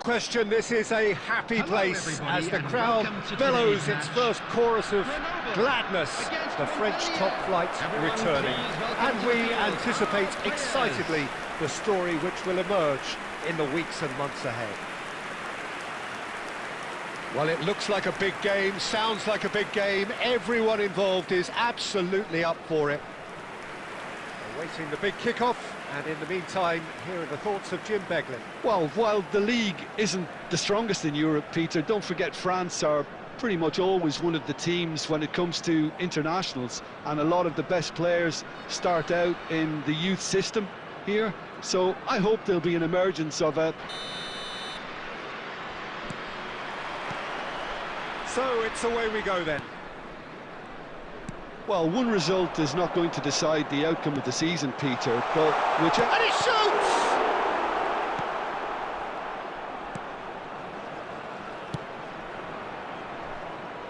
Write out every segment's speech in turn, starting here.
question, this is a happy place as the crowd bellows its first chorus of gladness. The French top flight returning, and we anticipate excitedly the story which will emerge in the weeks and months ahead. Well, it looks like a big game, sounds like a big game. Everyone involved is absolutely up for it. Awaiting the big kick-off, and in the meantime, here are the thoughts of Jim Beglin. Well, while the league isn't the strongest in Europe, Peter, don't forget France are pretty much always one of the teams when it comes to internationals, and a lot of the best players start out in the youth system here, so I hope there'll be an emergence of a... So it's away we go then. Well, one result is not going to decide the outcome of the season, Peter, but which... And he shoots!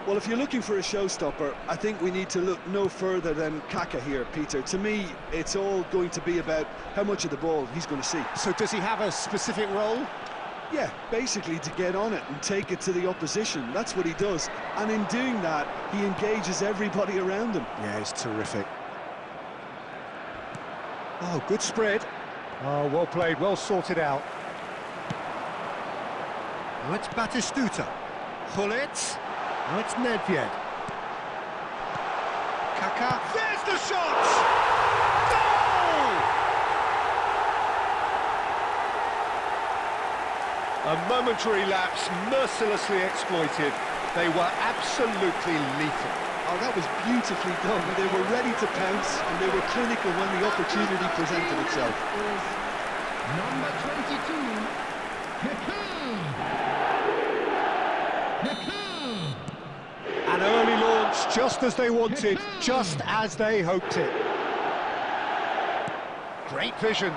Well, if you're looking for a showstopper, I think we need to look no further than Kaka here, Peter. To me, it's all going to be about how much of the ball he's going to see. So does he have a specific role? Yeah, basically to get on it and take it to the opposition. That's what he does. And in doing that, he engages everybody around him. Yeah, it's terrific. Oh, good spread. Oh, well played, well sorted out. Now it's Batistuta. Hullet. Now it's Nedved. Kaka. There's the shot! A momentary lapse, mercilessly exploited. They were absolutely lethal. Oh, that was beautifully done. They were ready to pounce, and they were clinical when the opportunity presented itself. Number 22. An early launch, just as they wanted, just as they hoped it. Great vision.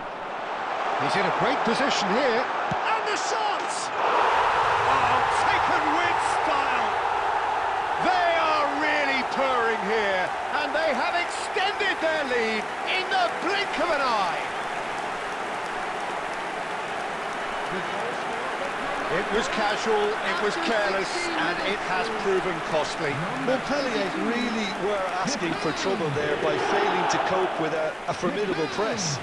He's in a great position here. And the shot! Oh, taken with style. They are really purring here, and they have extended their lead in the blink of an eye. It was casual, it was careless, and it has proven costly. Montpellier really were asking for trouble there by failing to cope with a formidable press.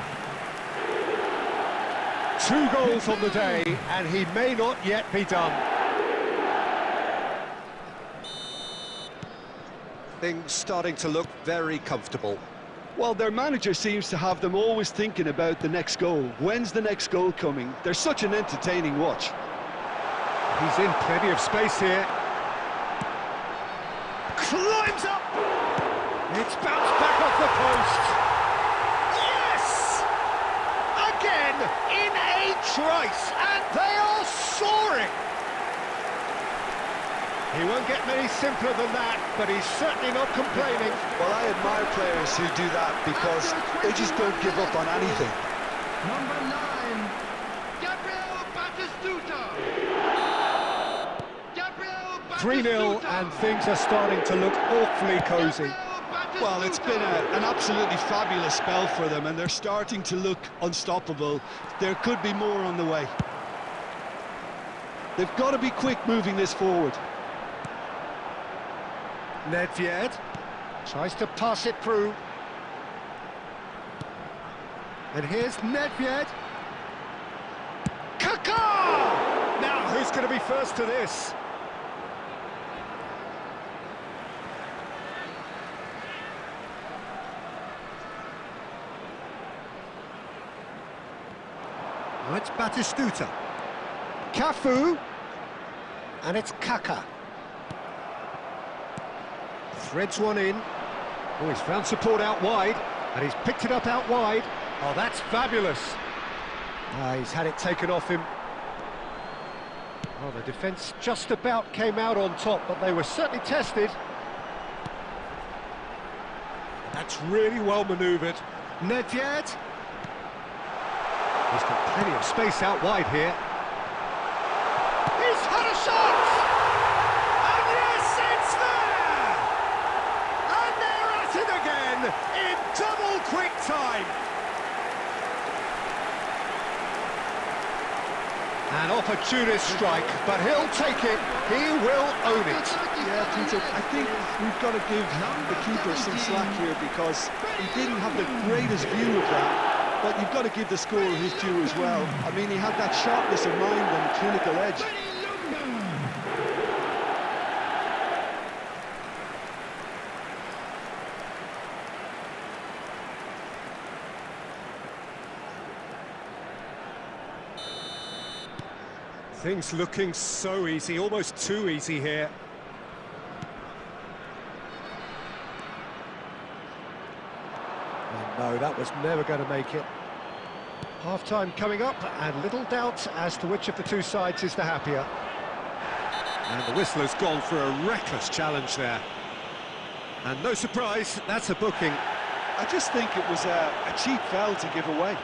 2 goals on the day, and he may not yet be done. Things starting to look very comfortable. Well, their manager seems to have them always thinking about the next goal. When's the next goal coming? They're such an entertaining watch. He's in plenty of space here. Climbs up! It's bounced back off the post. Yes! Again, in a trice, and they are soaring! He won't get many simpler than that, but he's certainly not complaining. Well, I admire players who do that because they just don't give up on anything. Number 9. Gabriel Batistuta. 3-0, and things are starting to look awfully cosy. Well, it's been an absolutely fabulous spell for them, and they're starting to look unstoppable. There could be more on the way. They've got to be quick moving this forward. Nedved tries to pass it through. And here's Nedved. Kaka! Now, who's going to be first to this? Now it's Batistuta. Cafu. And it's Kaka. Threads one in. Oh, he's found support out wide, and he's picked it up out wide. Oh, that's fabulous. He's had it taken off him. Oh, the defence just about came out on top, but they were certainly tested. That's really well manoeuvred. Nedved. He's got plenty of space out wide here. He's had a shot! And yes, it's there! And they're at it again in double quick time. An opportunist strike, but he'll take it. He will own it. Yeah, Peter, I think we've got to give the keeper some slack here because he didn't have the greatest view of that, but you've got to give the scorer his due as well. I mean, he had that sharpness of mind and clinical edge. Things looking so easy, almost too easy here. And no, that was never going to make it. Half-time coming up, and little doubt as to which of the two sides is the happier. And the whistler's gone for a reckless challenge there. And no surprise, that's a booking. I just think it was a cheap foul to give away.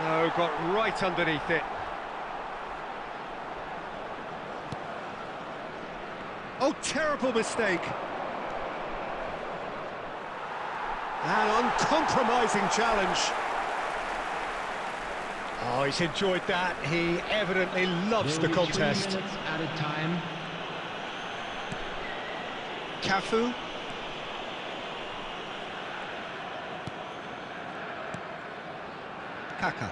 No, got right underneath it. Oh, terrible mistake. An uncompromising challenge. Oh, he's enjoyed that. He evidently loves the contest. 3 minutes at a time. Cafu. Kaka.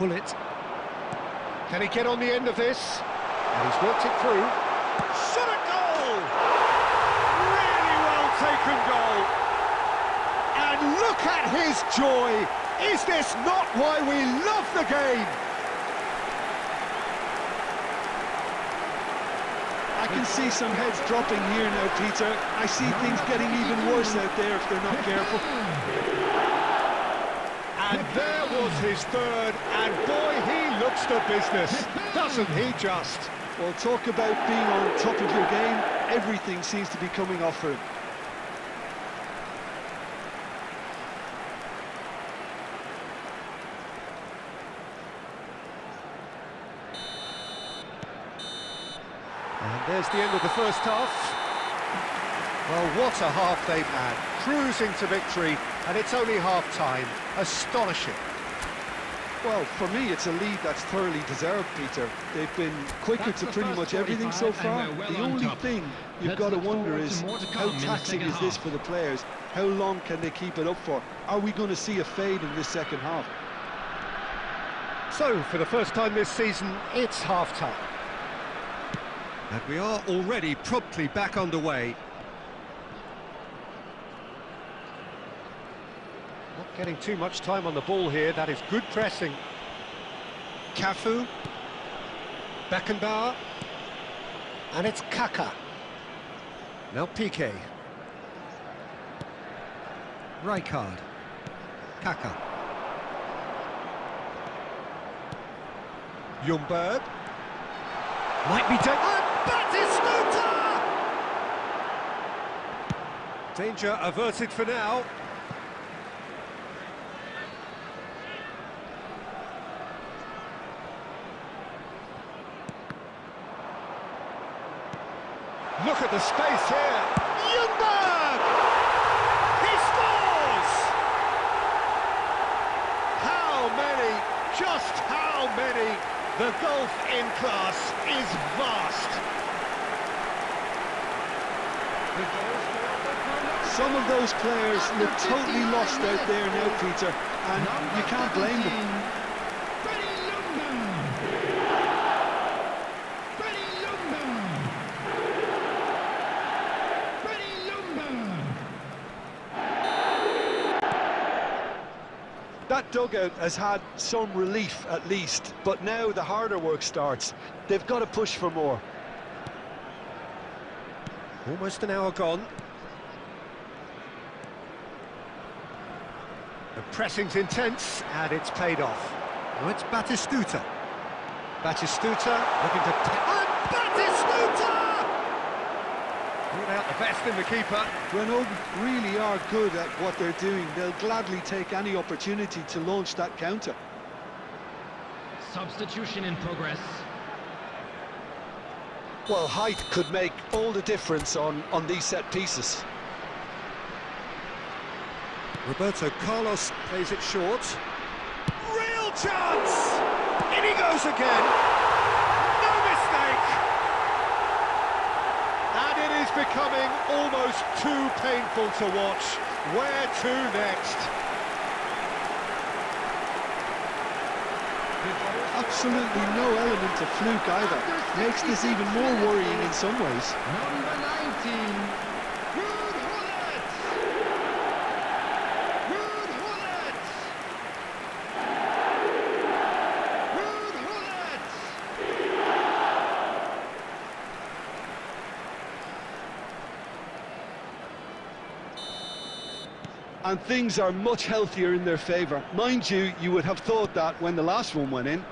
Bullet. Can he get on the end of this? And he's worked it through. Shot a goal! Really well taken goal. And look at his joy. Is this not why we love the game? I can see some heads dropping here now, Peter. I see things getting even worse out there if they're not careful. And there was his third, and boy, he looks the business, doesn't he just? Well, talk about being on top of your game. Everything seems to be coming off for him. And there's the end of the first half. Well, what a half they've had. Cruising to victory, and it's only half-time. Astonishing. Well, for me, it's a lead that's thoroughly deserved, Peter. They've been quicker to pretty much everything so far. The only thing you've got to wonder is how taxing is this for the players? How long can they keep it up for? Are we going to see a fade in this second half? So, for the first time this season, it's half-time. And we are already promptly back underway. Not getting too much time on the ball here. That is good pressing. Cafu. Beckenbauer. And it's Kaka. Now Piqué. Rijkaard. Kaka. Ljungberg. Might be taken. Batistuta! Danger averted for now. Look at the space here. Ljungberg! He scores! How many? Just how many? The gulf in class is vast. Some of those players look totally lost out there now, Peter, and you can't blame them. That dugout has had some relief at least, but now the harder work starts. They've got to push for more. Almost an hour gone. The pressing's intense, and it's paid off. Now it's Batistuta. Batistuta looking to... And Batistuta! Brought out the best in the keeper. Grenoble really are good at what they're doing. They'll gladly take any opportunity to launch that counter. Substitution in progress. Well, height could make all the difference on these set pieces. Roberto Carlos plays it short. Real chance! In he goes again! No mistake! And it is becoming almost too painful to watch. Where to next? Absolutely no element of fluke either. Makes this even more worrying in some ways. Number 19. Ruud Gullit. Ruud Gullit. Ruud Gullit. And things are much healthier in their favour. Mind you, you would have thought that when the last one went in.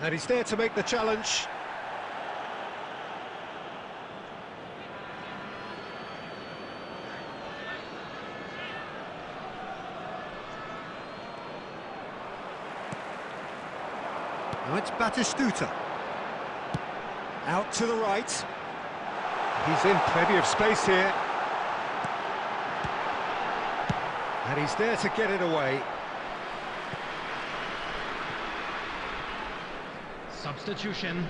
And he's there to make the challenge. Now it's Batistuta. Out to the right. He's in plenty of space here. And he's there to get it away. Substitution.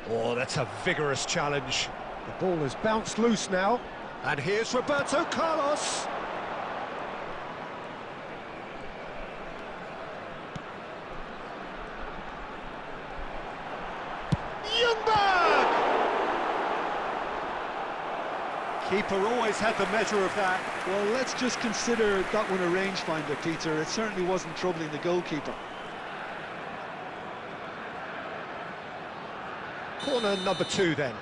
Oh, that's a vigorous challenge. The ball has bounced loose now. And here's Roberto Carlos. Keeper always had the measure of that. Well, let's just consider that one a rangefinder, Peter. It certainly wasn't troubling the goalkeeper. Corner number 2 then.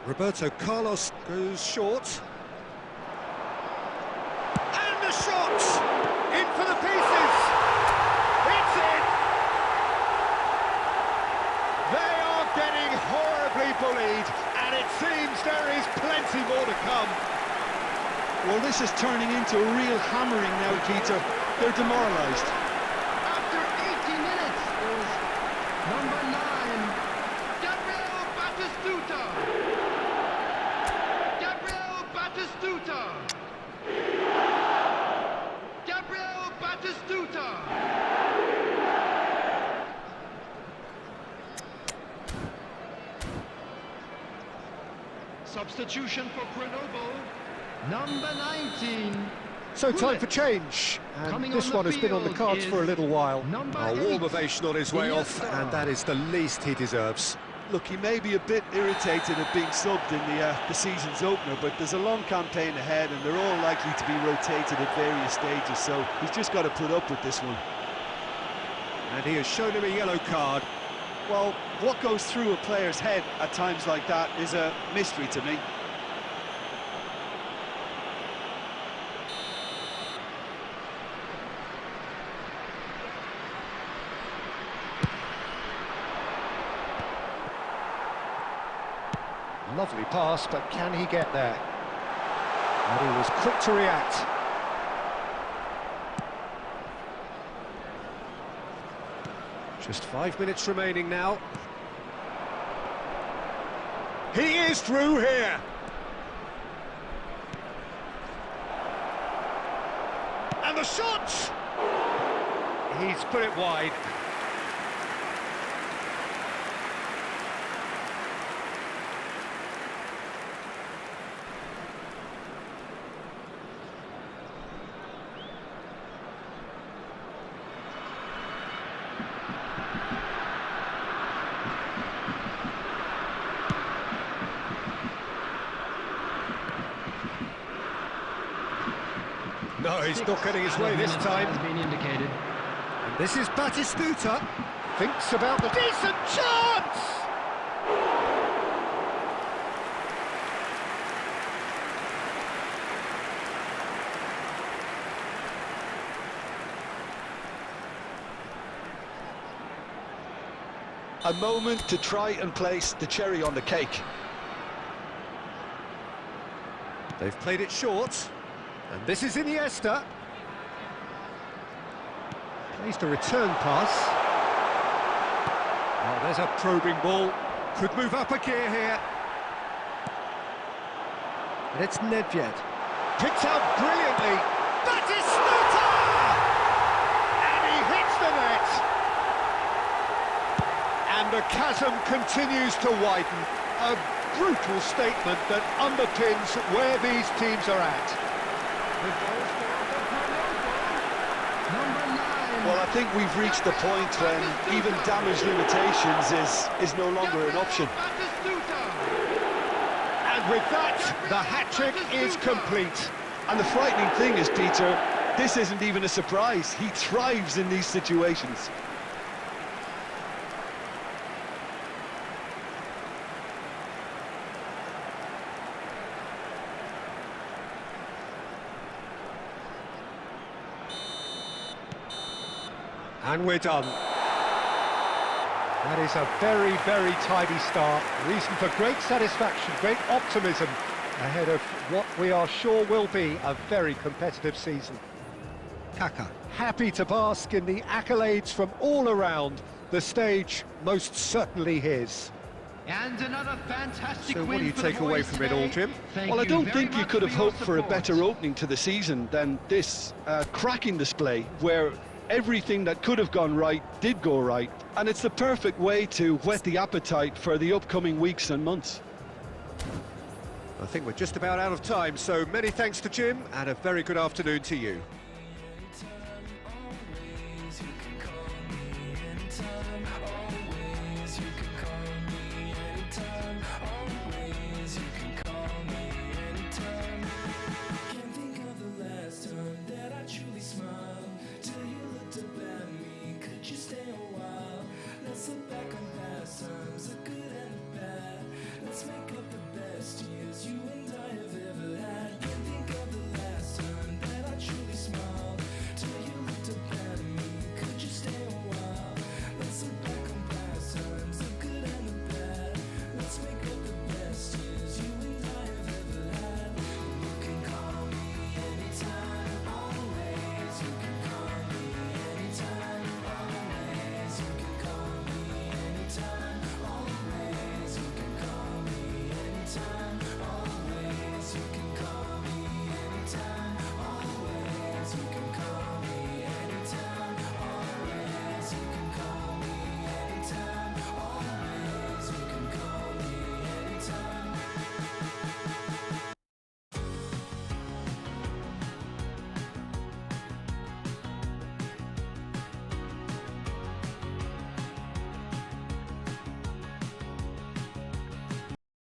Roberto Carlos goes short. And the shot! In for the pieces! It's in! They are getting horribly bullied, and it seems there is plenty more to come. Well, this is turning into a real hammering now, Peter. They're demoralised. After 80 minutes is number 9, Gabriel Batistuta. Gabriel Batistuta. Gabriel Batistuta. Substitution for Grenoble. Number 19. So time Gullit. for change, and Coming this on the one has been on the field cards for a is little while. number A warm 8, ovation on his way off, Iniesta. and that is the least he deserves. Look, he may be a bit irritated at being subbed in the season's opener, but there's a long campaign ahead and they're all likely to be rotated at various stages, so he's just got to put up with this one. And he has shown him a yellow card. Well, what goes through a player's head at times like that is a mystery to me. Lovely pass, but can he get there? And he was quick to react. Just 5 minutes remaining now. He is through here. And the shot! He's put it wide. No, he's not getting his way this time. Has been indicated. And this is Batistuta. Thinks about the decent chance! A moment to try and place the cherry on the cake. They've played it short, and this is Iniesta. Plays the return pass. Oh, there's a probing ball. Could move up a gear here. And it's Nedved. Picked out brilliantly. Batistuta! And he hits the net. And the chasm continues to widen. A brutal statement that underpins where these teams are at. Number 9. Well, I think we've reached the point when even damage limitations is no longer an option. And with that, the hat-trick is complete. And the frightening thing is, Peter, this isn't even a surprise. He thrives in these situations. And we're done. That is a very, very tidy start. Reason for great satisfaction, great optimism ahead of what we are sure will be a very competitive season. Kaka, happy to bask in the accolades from all around. The stage most certainly his. And another fantastic So win what do you for the take away boys from it all, today. Jim? Thank Well, I don't very think you much could have your hoped for a support. better opening to the season than this cracking display, where everything that could have gone right did go right, and it's the perfect way to whet the appetite for the upcoming weeks and months. I think we're just about out of time, so many thanks to Jim, and a very good afternoon to you. Always, you can call me anytime.